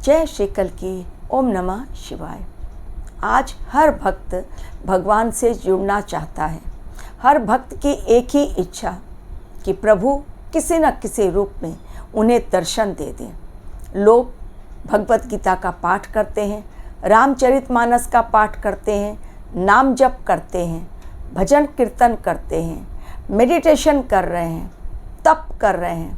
जय श्री कल की। ओम नमः शिवाय। आज हर भक्त भगवान से जुड़ना चाहता है। हर भक्त की एक ही इच्छा कि प्रभु किसी न किसी रूप में उन्हें दर्शन दे दें। लोग भगवत गीता का पाठ करते हैं, रामचरितमानस का पाठ करते हैं, नाम जप करते हैं, भजन कीर्तन करते हैं, मेडिटेशन कर रहे हैं, तप कर रहे हैं,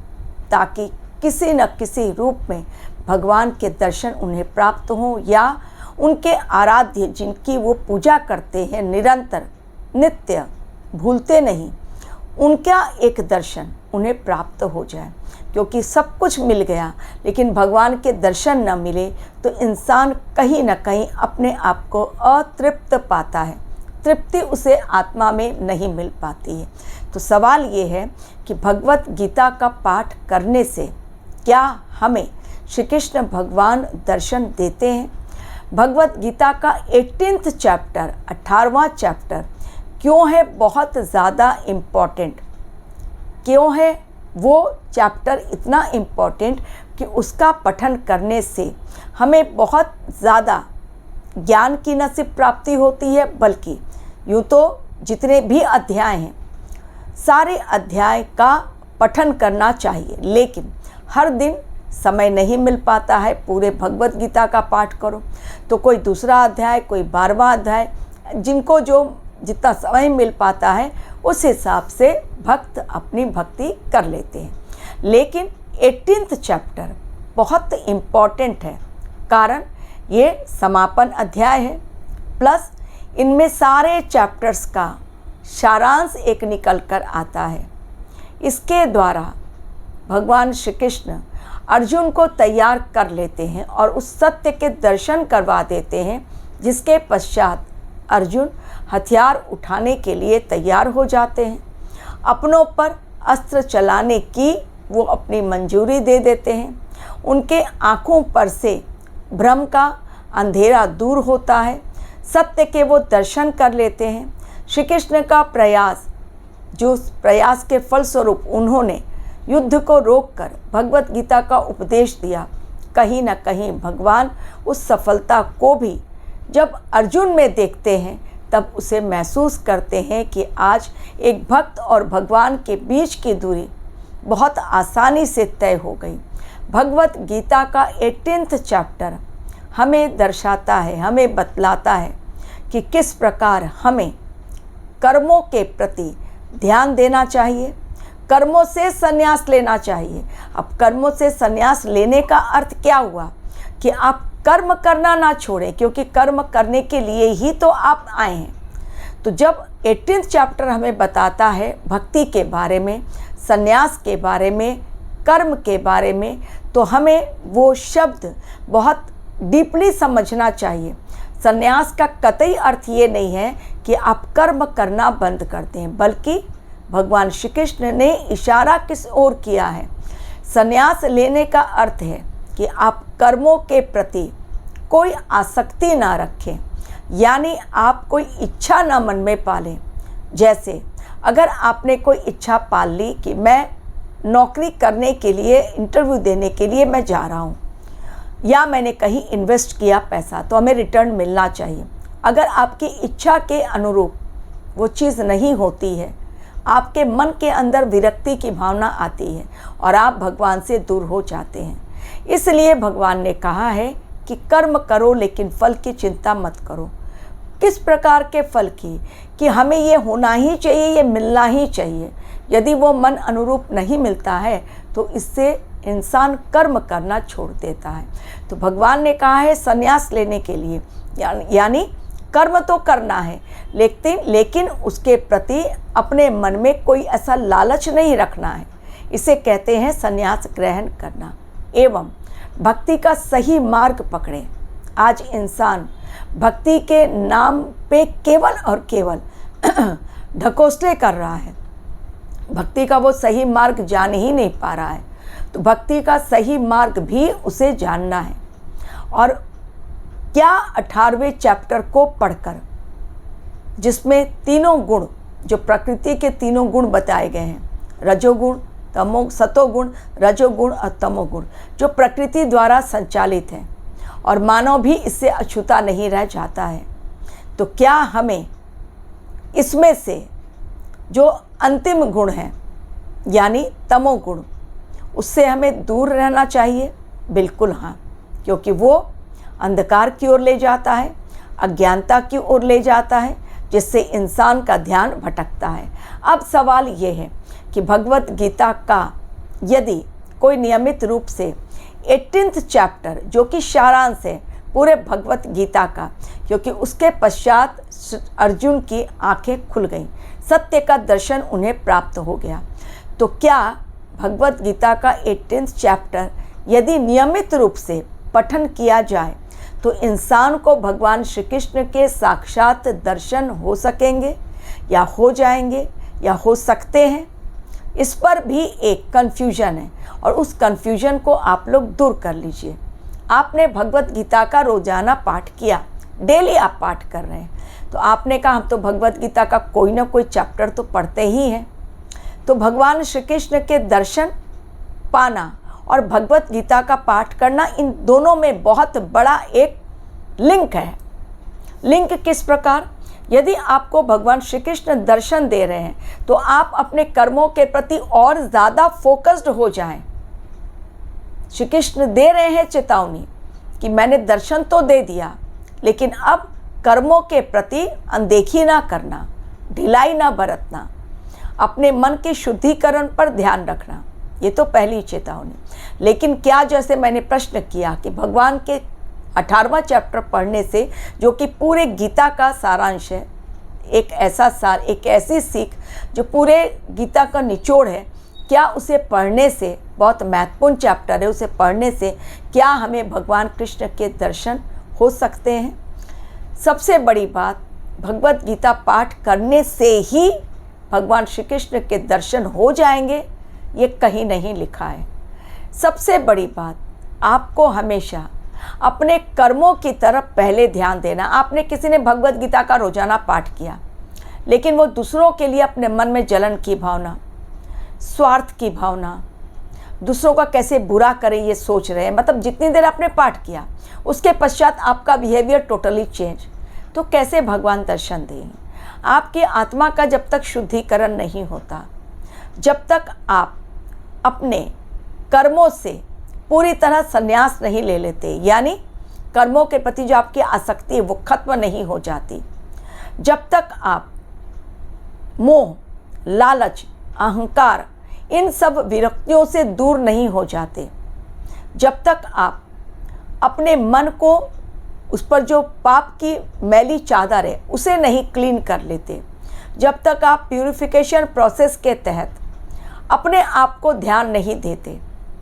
ताकि किसी न किसी रूप में भगवान के दर्शन उन्हें प्राप्त हों, या उनके आराध्य जिनकी वो पूजा करते हैं निरंतर नित्य भूलते नहीं, उनका एक दर्शन उन्हें प्राप्त हो जाए। क्योंकि सब कुछ मिल गया लेकिन भगवान के दर्शन न मिले तो इंसान कहीं न कहीं अपने आप को अतृप्त पाता है, तृप्ति उसे आत्मा में नहीं मिल पाती है। तो सवाल ये है कि भगवत गीता का पाठ करने से क्या हमें श्री कृष्ण भगवान दर्शन देते हैं? भगवत गीता का 18वां चैप्टर 18वां चैप्टर क्यों है बहुत ज़्यादा इम्पॉर्टेंट? क्यों है वो चैप्टर इतना इम्पॉर्टेंट कि उसका पठन करने से हमें बहुत ज़्यादा ज्ञान की न सिर्फ प्राप्ति होती है, बल्कि यूँ तो जितने भी अध्याय हैं सारे अध्याय का पठन करना चाहिए। लेकिन हर दिन समय नहीं मिल पाता है पूरे भगवत गीता का पाठ करो, तो कोई दूसरा अध्याय, कोई 12वां अध्याय, जिनको जो जितना समय मिल पाता है उस हिसाब से भक्त अपनी भक्ति कर लेते हैं। लेकिन 18वां चैप्टर बहुत इम्पॉर्टेंट है, कारण ये समापन अध्याय है, प्लस इनमें सारे चैप्टर्स का सारांश एक निकल कर आता है। इसके द्वारा भगवान श्री कृष्ण अर्जुन को तैयार कर लेते हैं और उस सत्य के दर्शन करवा देते हैं, जिसके पश्चात अर्जुन हथियार उठाने के लिए तैयार हो जाते हैं। अपनों पर अस्त्र चलाने की वो अपनी मंजूरी दे देते हैं। उनके आँखों पर से भ्रम का अंधेरा दूर होता है, सत्य के वो दर्शन कर लेते हैं। श्री कृष्ण का प्रयास, जो प्रयास के फलस्वरूप उन्होंने युद्ध को रोककर भगवत गीता का उपदेश दिया, कहीं न कहीं भगवान उस सफलता को भी जब अर्जुन में देखते हैं तब उसे महसूस करते हैं कि आज एक भक्त और भगवान के बीच की दूरी बहुत आसानी से तय हो गई। भगवत गीता का 18वां चैप्टर हमें दर्शाता है, हमें बतलाता है कि किस प्रकार हमें कर्मों के प्रति ध्यान देना चाहिए, कर्मों से संन्यास लेना चाहिए। अब कर्मों से संन्यास लेने का अर्थ क्या हुआ कि आप कर्म करना ना छोड़ें, क्योंकि कर्म करने के लिए ही तो आप आए हैं। तो जब 18वां चैप्टर हमें बताता है भक्ति के बारे में, संन्यास के बारे में, कर्म के बारे में, तो हमें वो शब्द बहुत डीपली समझना चाहिए। संन्यास का कतई अर्थ ये नहीं है कि आप कर्म करना बंद कर दें, बल्कि भगवान श्री कृष्ण ने इशारा किस ओर किया है। संन्यास लेने का अर्थ है कि आप कर्मों के प्रति कोई आसक्ति ना रखें, यानी आप कोई इच्छा ना मन में पालें। जैसे अगर आपने कोई इच्छा पाल ली कि मैं नौकरी करने के लिए, इंटरव्यू देने के लिए मैं जा रहा हूँ, या मैंने कहीं इन्वेस्ट किया पैसा तो हमें रिटर्न मिलना चाहिए। अगर आपकी इच्छा के अनुरूप वो चीज़ नहीं होती है, आपके मन के अंदर विरक्ति की भावना आती है और आप भगवान से दूर हो जाते हैं। इसलिए भगवान ने कहा है कि कर्म करो लेकिन फल की चिंता मत करो। किस प्रकार के फल की? कि हमें ये होना ही चाहिए, ये मिलना ही चाहिए। यदि वो मन अनुरूप नहीं मिलता है तो इससे इंसान कर्म करना छोड़ देता है। तो भगवान ने कहा है संन्यास लेने के लिए, यानी कर्म तो करना है, लेकिन उसके प्रति अपने मन में कोई ऐसा लालच नहीं रखना है। इसे कहते हैं संन्यास ग्रहण करना, एवं भक्ति का सही मार्ग पकड़े। आज इंसान भक्ति के नाम पे केवल और केवल ढकोसले कर रहा है, भक्ति का वो सही मार्ग जान ही नहीं पा रहा है। तो भक्ति का सही मार्ग भी उसे जानना है। और क्या 18वें चैप्टर को पढ़कर, जिसमें तीनों गुण, जो प्रकृति के तीनों गुण बताए गए हैं, रजोगुण, सतोगुण, रजोगुण और तमोगुण, जो प्रकृति द्वारा संचालित हैं, और मानव भी इससे अछूता नहीं रह जाता है। तो क्या हमें इसमें से जो अंतिम गुण है यानी तमोगुण, उससे हमें दूर रहना चाहिए? बिल्कुल हाँ, क्योंकि वो अंधकार की ओर ले जाता है, अज्ञानता की ओर ले जाता है, जिससे इंसान का ध्यान भटकता है। अब सवाल ये है कि भगवत गीता का यदि कोई नियमित रूप से 18th चैप्टर, जो कि सारांश है पूरे भगवत गीता का, क्योंकि उसके पश्चात अर्जुन की आंखें खुल गईं, सत्य का दर्शन उन्हें प्राप्त हो गया। तो क्या भगवत गीता का 18th चैप्टर यदि नियमित रूप से पठन किया जाए तो इंसान को भगवान श्री कृष्ण के साक्षात दर्शन हो सकेंगे या हो जाएंगे या हो सकते हैं? इस पर भी एक कन्फ्यूजन है और उस कन्फ्यूजन को आप लोग दूर कर लीजिए। आपने भगवत गीता का रोजाना पाठ किया, डेली आप पाठ कर रहे हैं, तो आपने कहा हम तो भगवत गीता का कोई ना कोई चैप्टर तो पढ़ते ही हैं। तो भगवान श्री कृष्ण के दर्शन पाना और भगवत गीता का पाठ करना, इन दोनों में बहुत बड़ा एक लिंक है। लिंक किस प्रकार? यदि आपको भगवान श्री कृष्ण दर्शन दे रहे हैं तो आप अपने कर्मों के प्रति और ज़्यादा फोकस्ड हो जाएं। श्री कृष्ण दे रहे हैं चेतावनी कि मैंने दर्शन तो दे दिया, लेकिन अब कर्मों के प्रति अनदेखी ना करना, ढिलाई ना बरतना, अपने मन के शुद्धिकरण पर ध्यान रखना। ये तो पहली चेतावनी। लेकिन क्या, जैसे मैंने प्रश्न किया कि भगवान के 18वां चैप्टर पढ़ने से, जो कि पूरे गीता का सारांश है, एक ऐसा सार, एक ऐसी सीख जो पूरे गीता का निचोड़ है, क्या उसे पढ़ने से, बहुत महत्वपूर्ण चैप्टर है, उसे पढ़ने से क्या हमें भगवान कृष्ण के दर्शन हो सकते हैं? सबसे बड़ी बात, भगवत गीता पाठ करने से ही भगवान श्री कृष्ण के दर्शन हो जाएंगे, ये कहीं नहीं लिखा है। सबसे बड़ी बात, आपको हमेशा अपने कर्मों की तरफ पहले ध्यान देना। आपने, किसी ने भगवत गीता का रोजाना पाठ किया, लेकिन वो दूसरों के लिए अपने मन में जलन की भावना, स्वार्थ की भावना, दूसरों का कैसे बुरा करें ये सोच रहे हैं। मतलब जितनी देर आपने पाठ किया उसके पश्चात आपका बिहेवियर टोटली चेंज, तो कैसे भगवान दर्शन देंगे? आपकी आत्मा का जब तक शुद्धिकरण नहीं होता, जब तक आप अपने कर्मों से पूरी तरह संन्यास नहीं ले लेते, यानी कर्मों के प्रति जो आपकी आसक्ति है वो खत्म नहीं हो जाती, जब तक आप मोह, लालच, अहंकार, इन सब विरक्तियों से दूर नहीं हो जाते, जब तक आप अपने मन को, उस पर जो पाप की मैली चादर है उसे नहीं क्लीन कर लेते, जब तक आप प्यूरिफिकेशन प्रोसेस के तहत अपने आप को ध्यान नहीं देते,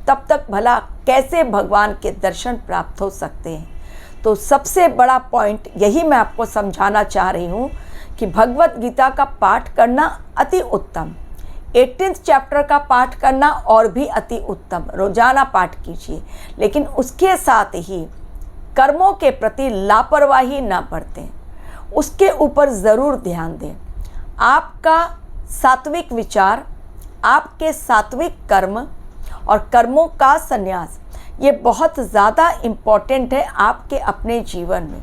तब तक भला कैसे भगवान के दर्शन प्राप्त हो सकते हैं? तो सबसे बड़ा पॉइंट यही मैं आपको समझाना चाह रही हूँ कि भगवत गीता का पाठ करना अति उत्तम, 18th चैप्टर का पाठ करना और भी अति उत्तम, रोजाना पाठ कीजिए, लेकिन उसके साथ ही कर्मों के प्रति लापरवाही ना बरतें, उसके ऊपर ज़रूर ध्यान दें। आपका सात्विक विचार, आपके सात्विक कर्म और कर्मों का संन्यास, ये बहुत ज़्यादा इम्पॉर्टेंट है आपके अपने जीवन में।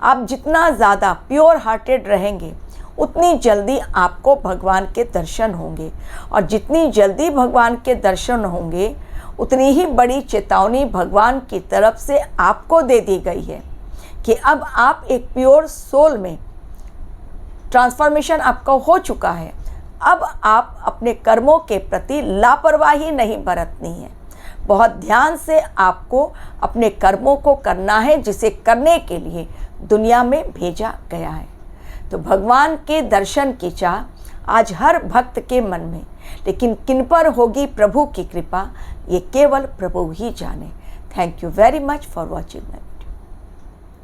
आप जितना ज़्यादा प्योर हार्टेड रहेंगे उतनी जल्दी आपको भगवान के दर्शन होंगे, और जितनी जल्दी भगवान के दर्शन होंगे उतनी ही बड़ी चेतावनी भगवान की तरफ से आपको दे दी गई है कि अब आप एक प्योर सोल में ट्रांसफॉर्मेशन आपका हो चुका है। अब आप अपने कर्मों के प्रति लापरवाही नहीं बरतनी है, बहुत ध्यान से आपको अपने कर्मों को करना है, जिसे करने के लिए दुनिया में भेजा गया है। तो भगवान के दर्शन की चाह आज हर भक्त के मन में, लेकिन किन पर होगी प्रभु की कृपा, ये केवल प्रभु ही जाने। Thank you very much for watching.